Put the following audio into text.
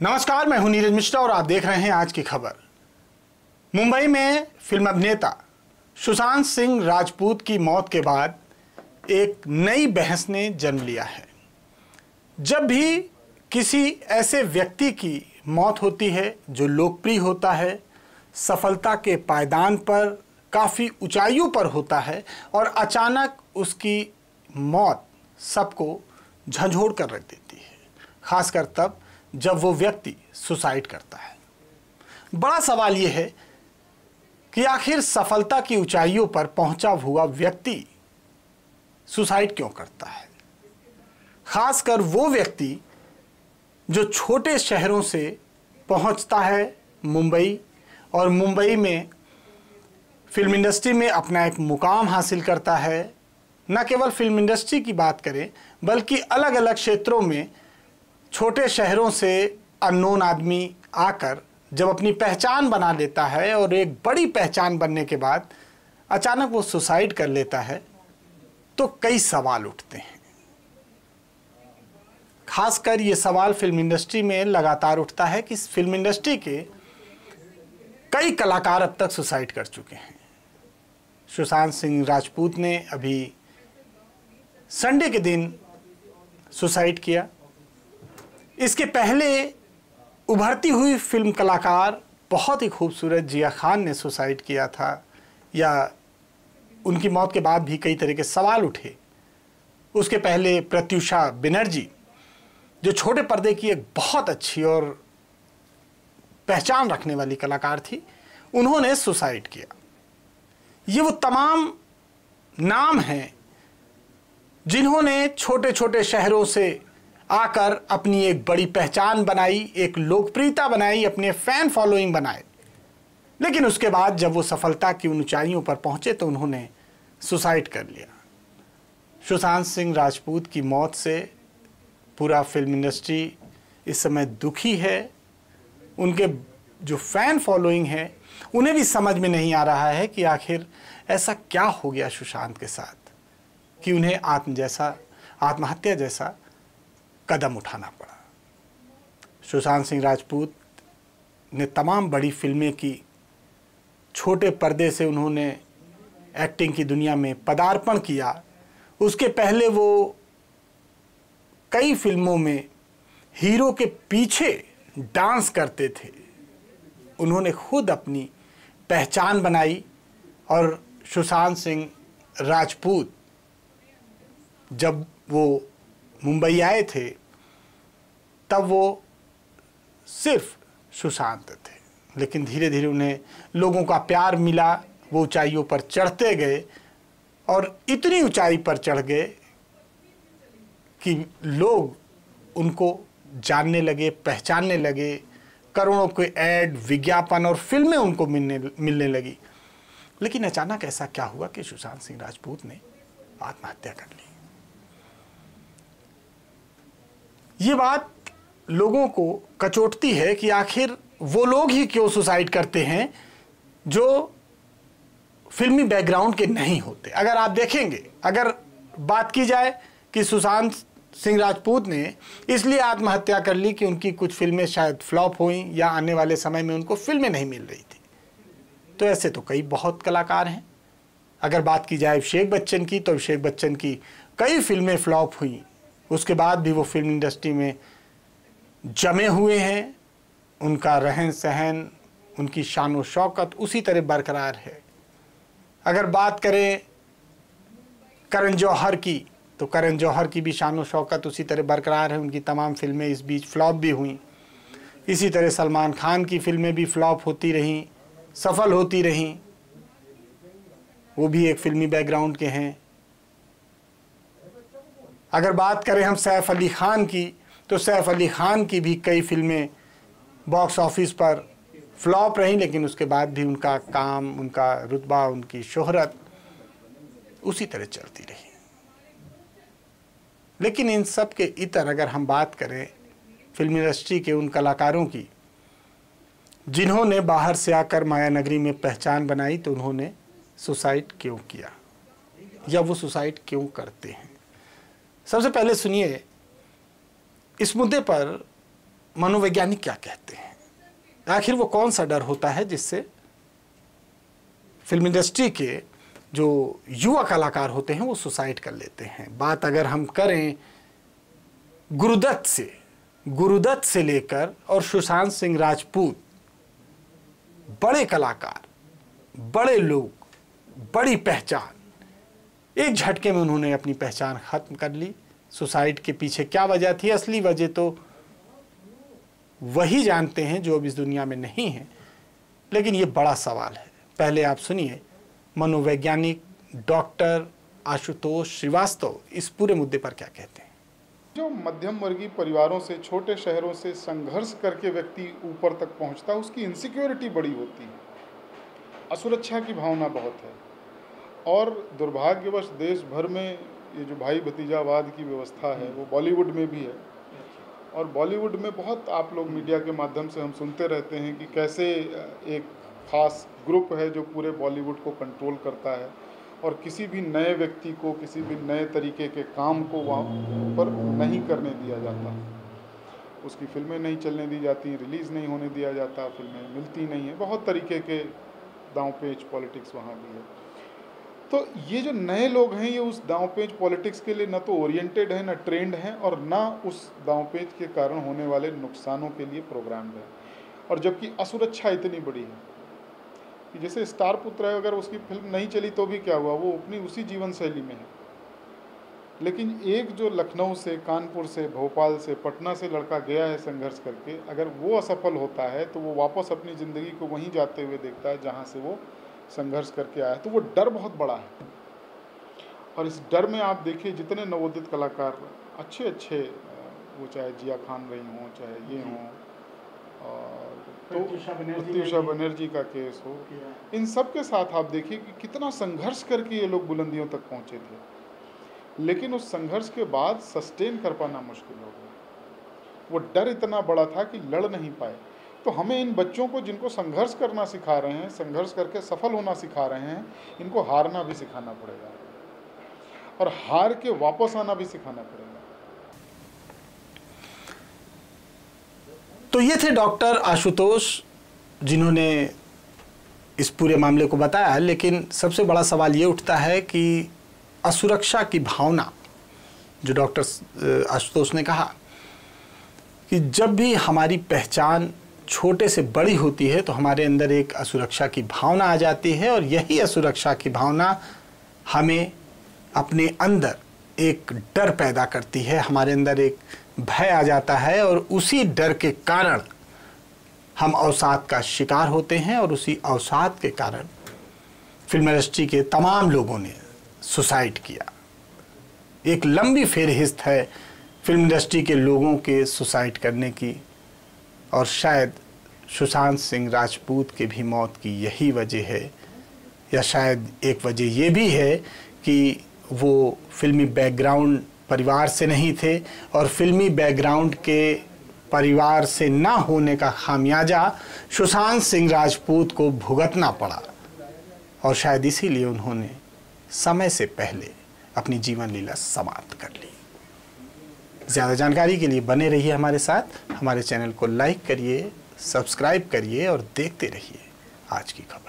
नमस्कार, मैं हूं नीरज मिश्रा और आप देख रहे हैं आज की खबर। मुंबई में फिल्म अभिनेता सुशांत सिंह राजपूत की मौत के बाद एक नई बहस ने जन्म लिया है। जब भी किसी ऐसे व्यक्ति की मौत होती है जो लोकप्रिय होता है, सफलता के पायदान पर काफ़ी ऊंचाइयों पर होता है और अचानक उसकी मौत सबको झंझोड़ कर रख देती है, खासकर तब जब वो व्यक्ति सुसाइड करता है। बड़ा सवाल ये है कि आखिर सफलता की ऊंचाइयों पर पहुंचा हुआ व्यक्ति सुसाइड क्यों करता है। खासकर वो व्यक्ति जो छोटे शहरों से पहुंचता है मुंबई और मुंबई में फिल्म इंडस्ट्री में अपना एक मुकाम हासिल करता है। न केवल फिल्म इंडस्ट्री की बात करें बल्कि अलग अलग क्षेत्रों में छोटे शहरों से अननोन आदमी आकर जब अपनी पहचान बना लेता है और एक बड़ी पहचान बनने के बाद अचानक वो सुसाइड कर लेता है, तो कई सवाल उठते हैं। खासकर ये सवाल फिल्म इंडस्ट्री में लगातार उठता है कि फिल्म इंडस्ट्री के कई कलाकार अब तक सुसाइड कर चुके हैं। सुशांत सिंह राजपूत ने अभी संडे के दिन सुसाइड किया। इसके पहले उभरती हुई फिल्म कलाकार बहुत ही खूबसूरत जिया खान ने सुसाइड किया था, या उनकी मौत के बाद भी कई तरह के सवाल उठे। उसके पहले प्रत्युषा बनर्जी जो छोटे पर्दे की एक बहुत अच्छी और पहचान रखने वाली कलाकार थी, उन्होंने सुसाइड किया। ये वो तमाम नाम हैं जिन्होंने छोटे छोटे शहरों से आकर अपनी एक बड़ी पहचान बनाई, एक लोकप्रियता बनाई, अपने फैन फॉलोइंग बनाए। लेकिन उसके बाद जब वो सफलता की ऊंचाइयों पर पहुंचे तो उन्होंने सुसाइड कर लिया। सुशांत सिंह राजपूत की मौत से पूरा फिल्म इंडस्ट्री इस समय दुखी है। उनके जो फैन फॉलोइंग है उन्हें भी समझ में नहीं आ रहा है कि आखिर ऐसा क्या हो गया सुशांत के साथ कि उन्हें आत्महत्या जैसा कदम उठाना पड़ा। सुशांत सिंह राजपूत ने तमाम बड़ी फिल्में की, छोटे पर्दे से उन्होंने एक्टिंग की दुनिया में पदार्पण किया। उसके पहले वो कई फिल्मों में हीरो के पीछे डांस करते थे। उन्होंने खुद अपनी पहचान बनाई और सुशांत सिंह राजपूत जब वो मुंबई आए थे तब वो सिर्फ सुशांत थे, लेकिन धीरे धीरे उन्हें लोगों का प्यार मिला। वो ऊंचाइयों पर चढ़ते गए और इतनी ऊंचाई पर चढ़ गए कि लोग उनको जानने लगे, पहचानने लगे। करोड़ों के ऐड, विज्ञापन और फिल्में उनको मिलने लगी। लेकिन अचानक ऐसा क्या हुआ कि सुशांत सिंह राजपूत ने आत्महत्या कर ली। ये बात लोगों को कचोटती है कि आखिर वो लोग ही क्यों सुसाइड करते हैं जो फिल्मी बैकग्राउंड के नहीं होते। अगर आप देखेंगे, अगर बात की जाए कि सुशांत सिंह राजपूत ने इसलिए आत्महत्या कर ली कि उनकी कुछ फिल्में शायद फ्लॉप हुई या आने वाले समय में उनको फिल्में नहीं मिल रही थी, तो ऐसे तो कई बहुत कलाकार हैं। अगर बात की जाए अभिषेक बच्चन की, तो अभिषेक बच्चन की कई फिल्में फ्लॉप हुई, उसके बाद भी वो फिल्म इंडस्ट्री में जमे हुए हैं। उनका रहन सहन, उनकी शान और शौकत उसी तरह बरकरार है। अगर बात करें करण जौहर की, तो करण जौहर की भी शान और शौकत उसी तरह बरकरार है। उनकी तमाम फिल्में इस बीच फ्लॉप भी हुई। इसी तरह सलमान खान की फिल्में भी फ्लॉप होती रहीं, सफल होती रहीं। वो भी एक फिल्मी बैकग्राउंड के हैं। अगर बात करें हम सैफ अली खान की, तो सैफ अली खान की भी कई फिल्में बॉक्स ऑफिस पर फ्लॉप रहीं, लेकिन उसके बाद भी उनका काम, उनका रुतबा, उनकी शोहरत उसी तरह चलती रही। लेकिन इन सब के इतर अगर हम बात करें फिल्म इंडस्ट्री के उन कलाकारों की जिन्होंने बाहर से आकर माया नगरी में पहचान बनाई, तो उन्होंने सुसाइड क्यों किया या वो सुसाइड क्यों करते हैं। सबसे पहले सुनिए, इस मुद्दे पर मनोवैज्ञानिक क्या कहते हैं, आखिर वो कौन सा डर होता है जिससे फिल्म इंडस्ट्री के जो युवा कलाकार होते हैं वो सुसाइड कर लेते हैं। बात अगर हम करें गुरुदत्त से लेकर और सुशांत सिंह राजपूत, बड़े कलाकार, बड़े लोग, बड़ी पहचान, एक झटके में उन्होंने अपनी पहचान खत्म कर ली। सुसाइड के पीछे क्या वजह थी, असली वजह तो वही जानते हैं जो अब इस दुनिया में नहीं है, लेकिन ये बड़ा सवाल है। पहले आप सुनिए मनोवैज्ञानिक डॉक्टर आशुतोष श्रीवास्तव इस पूरे मुद्दे पर क्या कहते हैं। जो मध्यम वर्गीय परिवारों से, छोटे शहरों से संघर्ष करके व्यक्ति ऊपर तक पहुंचता है, उसकी इनसिक्योरिटी बड़ी होती है, असुरक्षा की भावना बहुत है। और दुर्भाग्यवश देश भर में ये जो भाई भतीजावाद की व्यवस्था है वो बॉलीवुड में भी है। और बॉलीवुड में बहुत आप लोग मीडिया के माध्यम से हम सुनते रहते हैं कि कैसे एक खास ग्रुप है जो पूरे बॉलीवुड को कंट्रोल करता है और किसी भी नए व्यक्ति को, किसी भी नए तरीके के काम को वहाँ पर नहीं करने दिया जाता। उसकी फिल्में नहीं चलने दी जाती, रिलीज़ नहीं होने दिया जाता, फिल्में मिलती नहीं है, बहुत तरीके के दांव पेच पॉलिटिक्स वहाँ भी है। तो ये जो नए लोग हैं ये उस दांव पेच पॉलिटिक्स के लिए न तो ओरिएंटेड है, न ट्रेंड हैं और न उस दांव पेच के कारण होने वाले नुकसानों के लिए प्रोग्राम्ड है। और जबकि असुरक्षा इतनी बड़ी है कि जैसे स्टार पुत्र है, अगर उसकी फिल्म नहीं चली तो भी क्या हुआ, वो अपनी उसी जीवन शैली में है। लेकिन एक जो लखनऊ से, कानपुर से, भोपाल से, पटना से लड़का गया है संघर्ष करके, अगर वो असफल होता है तो वो वापस अपनी ज़िंदगी को वहीं जाते हुए देखता है जहाँ से वो संघर्ष करके आया। तो वो डर बहुत बड़ा है। और इस डर में आप देखिए जितने नवोदित कलाकार अच्छे अच्छे, वो चाहे जिया खान रही हों, चाहे ये हों, और तो प्रत्युषा बनर्जी का केस हो, इन सब के साथ आप देखिए कि कितना संघर्ष करके ये लोग बुलंदियों तक पहुँचे थे। लेकिन उस संघर्ष के बाद सस्टेन कर पाना मुश्किल हो गया। वो डर इतना बड़ा था कि लड़ नहीं पाए। तो हमें इन बच्चों को, जिनको संघर्ष करना सिखा रहे हैं, संघर्ष करके सफल होना सिखा रहे हैं, इनको हारना भी सिखाना पड़ेगा और हार के वापस आना भी सिखाना पड़ेगा। तो ये थे डॉक्टर आशुतोष जिन्होंने इस पूरे मामले को बताया। लेकिन सबसे बड़ा सवाल ये उठता है कि असुरक्षा की भावना, जो डॉक्टर आशुतोष ने कहा कि जब भी हमारी पहचान छोटे से बड़ी होती है तो हमारे अंदर एक असुरक्षा की भावना आ जाती है और यही असुरक्षा की भावना हमें अपने अंदर एक डर पैदा करती है, हमारे अंदर एक भय आ जाता है और उसी डर के कारण हम अवसाद का शिकार होते हैं और उसी अवसाद के कारण फिल्म इंडस्ट्री के तमाम लोगों ने सुसाइड किया। एक लंबी फेहरिस्त है फिल्म इंडस्ट्री के लोगों के सुसाइड करने की और शायद सुशांत सिंह राजपूत के भी मौत की यही वजह है, या शायद एक वजह ये भी है कि वो फिल्मी बैकग्राउंड परिवार से नहीं थे और फिल्मी बैकग्राउंड के परिवार से ना होने का खामियाजा सुशांत सिंह राजपूत को भुगतना पड़ा और शायद इसीलिए उन्होंने समय से पहले अपनी जीवन लीला समाप्त कर ली। ज़्यादा जानकारी के लिए बने रहिए हमारे साथ, हमारे चैनल को लाइक करिए, सब्सक्राइब करिए और देखते रहिए आज की खबर।